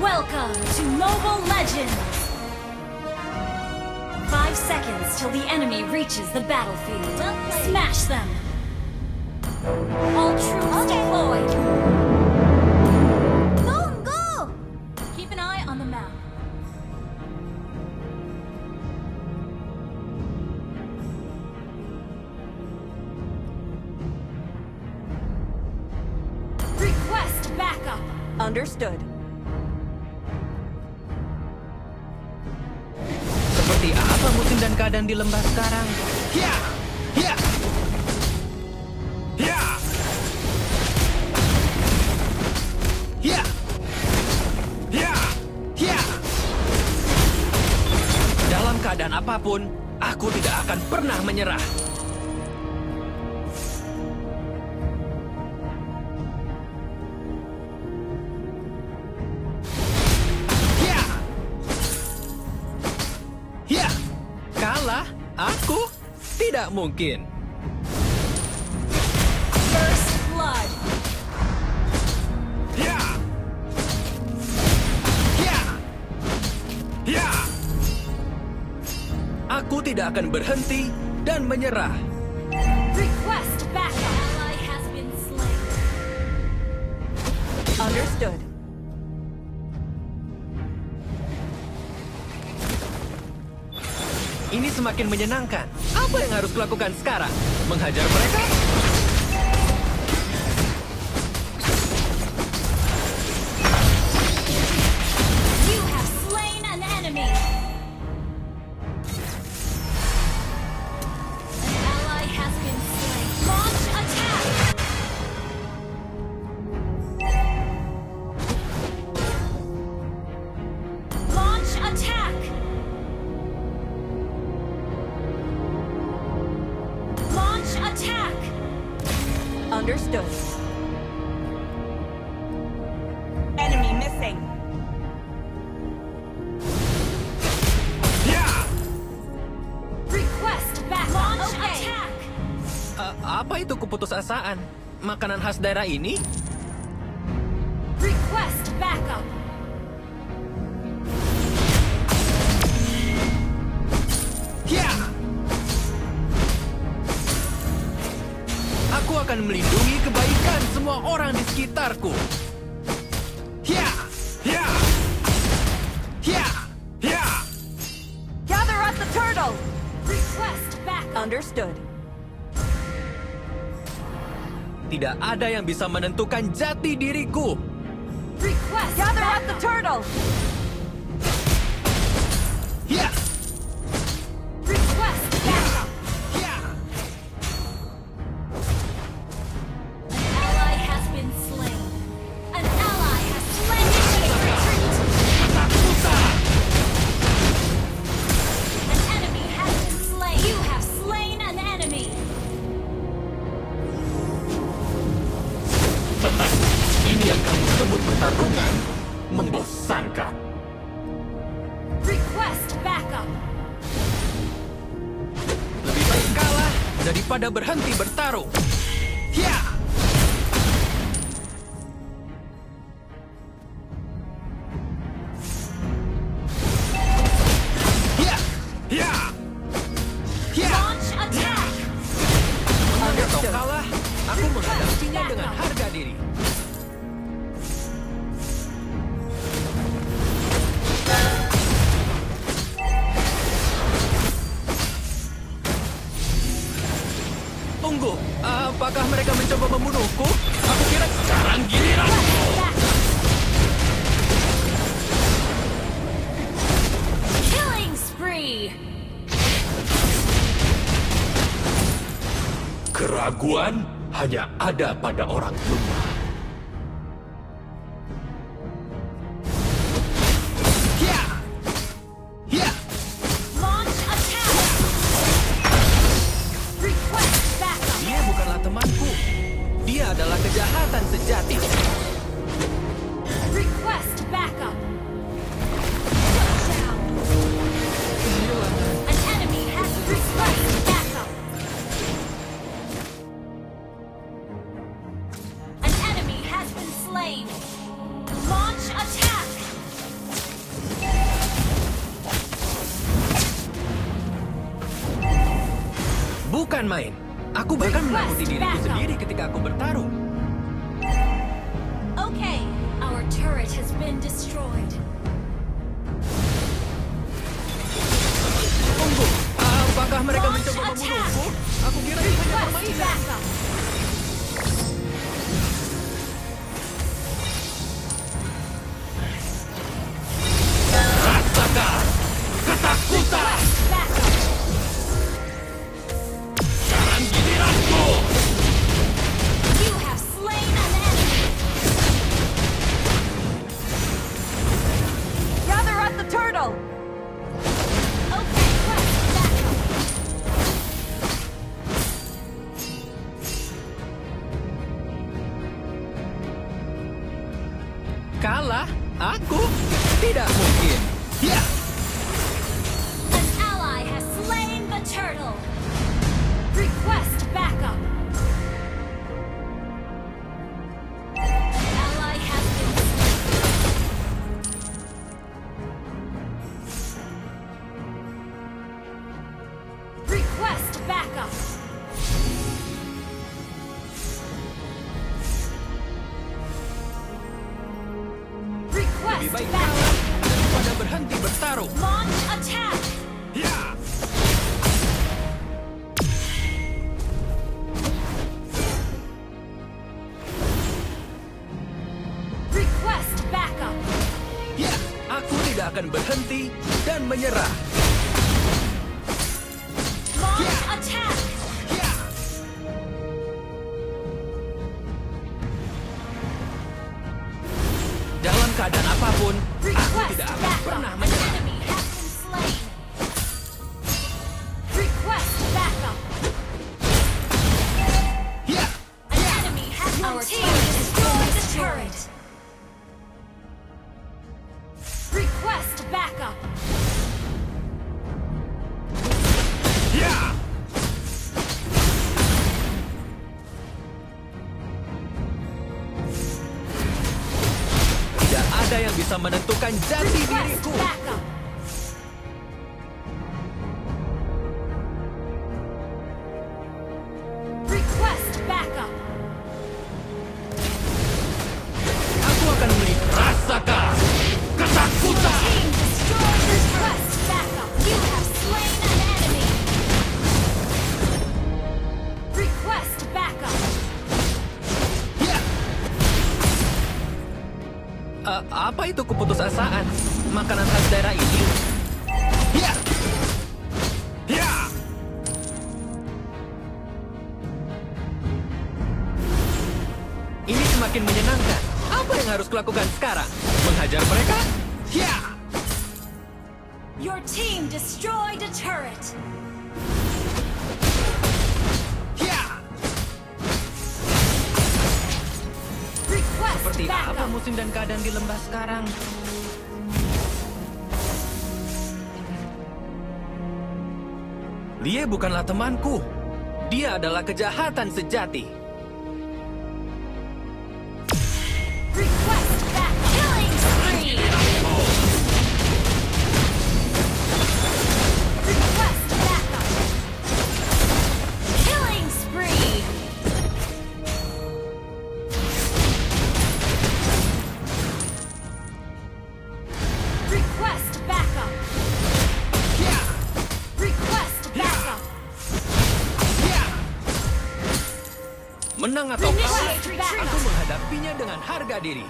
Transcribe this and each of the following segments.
Welcome to Mobile Legends! 5 seconds till the enemy reaches the battlefield. Smash them! All troops deployed! Go! Keep an eye on the map. Request backup! Understood. Seperti apa musim dan keadaan di lembah sekarang? Ya! Ya! Ya! Ya! Ya! Ya! Dalam keadaan apapun, aku tidak akan pernah menyerah. Ya! Ya! Kalah? Aku? Tidak mungkin. First blood! Ya! Ya! Ya! Aku tidak akan berhenti dan menyerah. Request backup! Ally has been slain. Understood. Ini semakin menyenangkan. Apa yang harus kulakukan sekarang? Menghajar mereka? You have slain an enemy! An ally has been slain. Launch attack! Launch attack! Launch attack! Understood. Enemy missing. Ya! Request back! Launch attack! Apa itu keputusasaan? Makanan khas daerah ini? Request backup! Ya! Aku akan melindungi kebaikan semua orang di sekitarku. Ya! Ya! Ya! Ya! Gather up the turtle. Request backup! Understood. Tidak ada yang bisa menentukan jati diriku. Request Gather up the backup! turtle. Ya! Request backup! Ya! An ally has been slain. An ally has fled into retreat. An enemy has been slain. You have slain an enemy. Ini yang kami sebut pertarungan membosankan. Request backup! Lebih baik kalah daripada berhenti bertarung. Ya! Ya! Ya! Ya! Launch attack! Menang atau kalah, aku menghadapinya dengan harga diri. Tunggu, apakah mereka mencoba membunuhku? Aku kira sekarang giliran. Backup! Killing spree! Keraguan hanya ada pada orang lemah. Ya! Ya! Launch attack! Request backup! Dia bukanlah temanku. Dia adalah kejahatan sejati. Request backup! Down. An enemy has request backup! An enemy has been slain. Launch attack! Bukan main. Aku bahkan menakuti diriku sendiri ketika aku bertarung. Okay, our turret has been destroyed. Tunggu, apakah mereka Launch mencoba attack. membunuhku? Aku kira ini hanya Request permainan. backup. Rasakan ketakutan. Request backup. Sekarang giliranku. You have slain an enemy. Gather at the turtle! Okay, request backup. Kalah? Aku? Tidak mungkin. Ya, An ally has slain the turtle. Request backup. Ally has been slain. Request backup. Request Lebih baik backup. kalah daripada berhenti bertarung. Launch attack. ya. Request backup. Ya, aku tidak akan berhenti dan menyerah. Launch attack. Ya, dalam keadaan apapun, aku Request tidak akan backup. pernah An menyerah. enemy has been slain. Request backup. Ya, An enemy has our team destroyed the turret. Request backup. Ya. tidak ada yang bisa menentukan jati Request diriku. backup. Request backup. Aku akan melihat. Rasakan ketakutan. Team destroyed the request backup. You have slain an enemy. Request backup. Ya. Apa itu keputusasaan? Makanan khas daerah ini? Ya. Ya. Ini semakin menyenangkan. Apa yang harus kulakukan sekarang? Menghajar mereka? Ya. Your team destroyed a turret. Ya. Request Seperti apa backup. musim dan keadaan di lembah sekarang? Lie bukanlah temanku. Dia adalah kejahatan sejati. Request backup. Killing spree. Request backup. Killing spree. Request backup. Ya. Request backup. Ya. Menang atau kalah, Initiate retreat. aku menghadapinya dengan harga diri.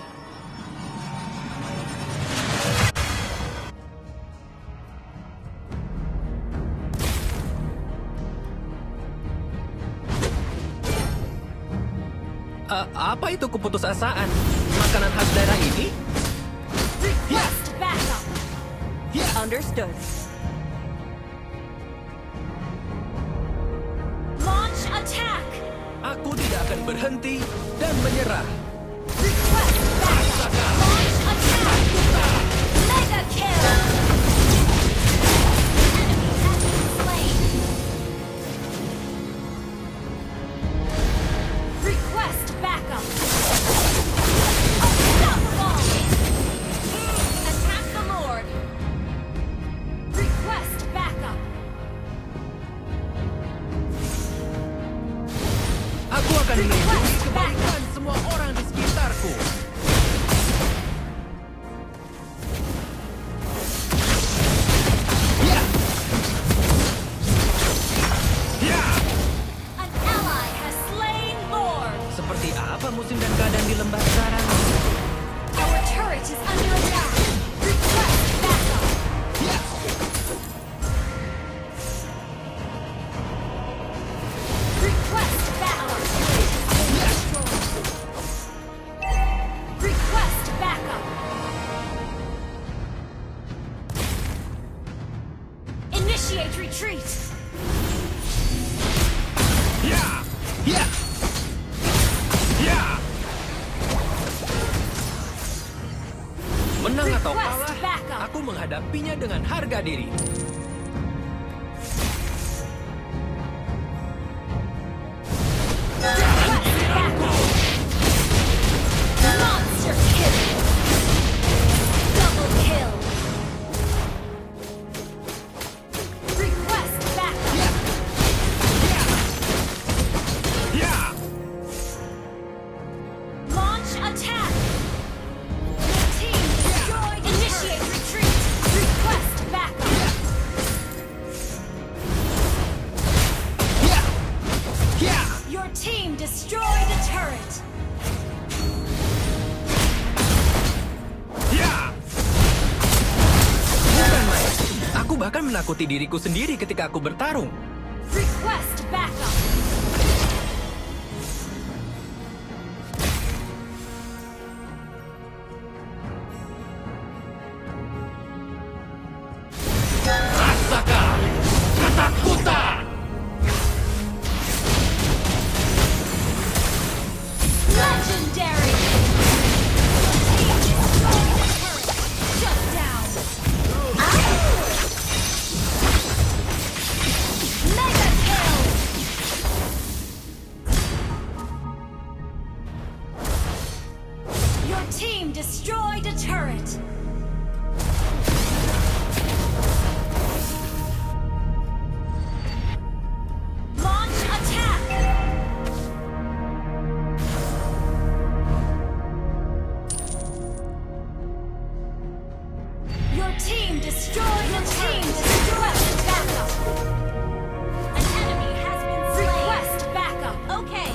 Apa itu keputusasaan? Makanan khas daerah ini? Request backup. Ya. Understood. Launch attack. Aku tidak akan berhenti dan menyerah. Request backup. Launch attack. Mega kill. Enemy has been slain. Request backup. Unstoppable. Attack the Lord. Request backup. retreat. Ya! Ya! Ya! Menang atau Request kalah, backup. aku menghadapinya dengan harga diri. Request backup. Monster kill. Double kill. Request backup. Ya! Launch attack. Your team destroyed. Initiate retreat. Request backup. Ya! Your team destroyed a turret. Ya! Bukan main. Aku bahkan menakuti diriku sendiri ketika aku bertarung. Request backup. Rasakan ketakutan. Legendary. Your team destroyed a turret. Shut down. Mega kill. Your team destroyed a turret. Launch attack. Your team destroyed your team destroyed backup. An enemy has been slain. Request backup. Okay.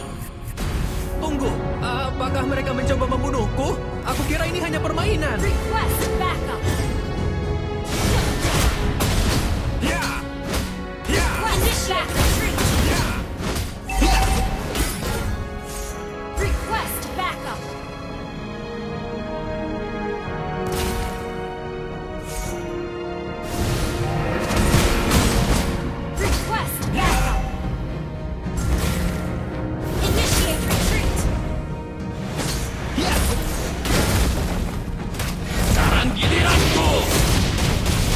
Tunggu, apakah mereka mencoba membunuhku? Aku kira ini hanya permainan. Request backup. Ya! Ya! Initiate retreat. Ya! Request backup. Request backup. Initiate retreat. Ya! Sekarang giliranku.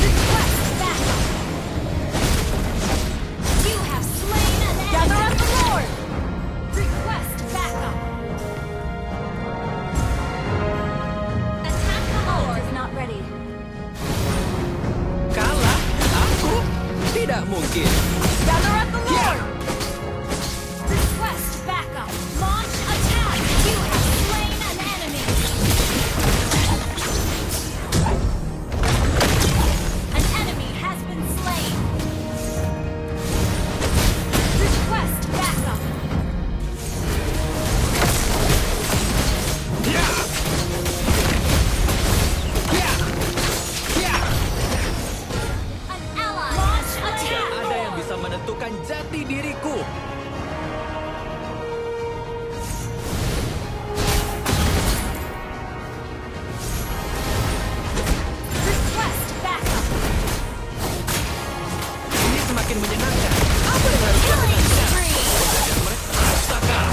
Request backup. You have slain an enemy. Gather up the Lord! Request backup. Attack the Ult Lord. is not ready. Kalah? Aku? Tidak mungkin. Gather up the Lord! Request backup. Launch attack. You have slain an enemy. An enemy has been slain. Request backup. Ya! Ya! Ya! An ally. Launch attack. Ada yang bisa menentukan jati diriku. Request backup. Ini semakin menyenangkan. Apa yang harus Killing spree. Rasakan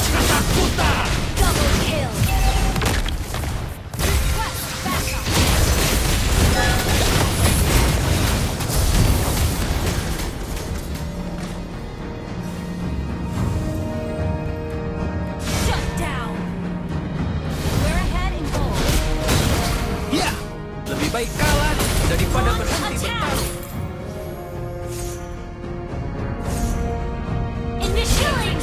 ketakutan. Double kill. Request backup. Shut down. We're ahead in goal. Ya! Lebih baik kalah daripada Launch berhenti attack. bertarung. Initially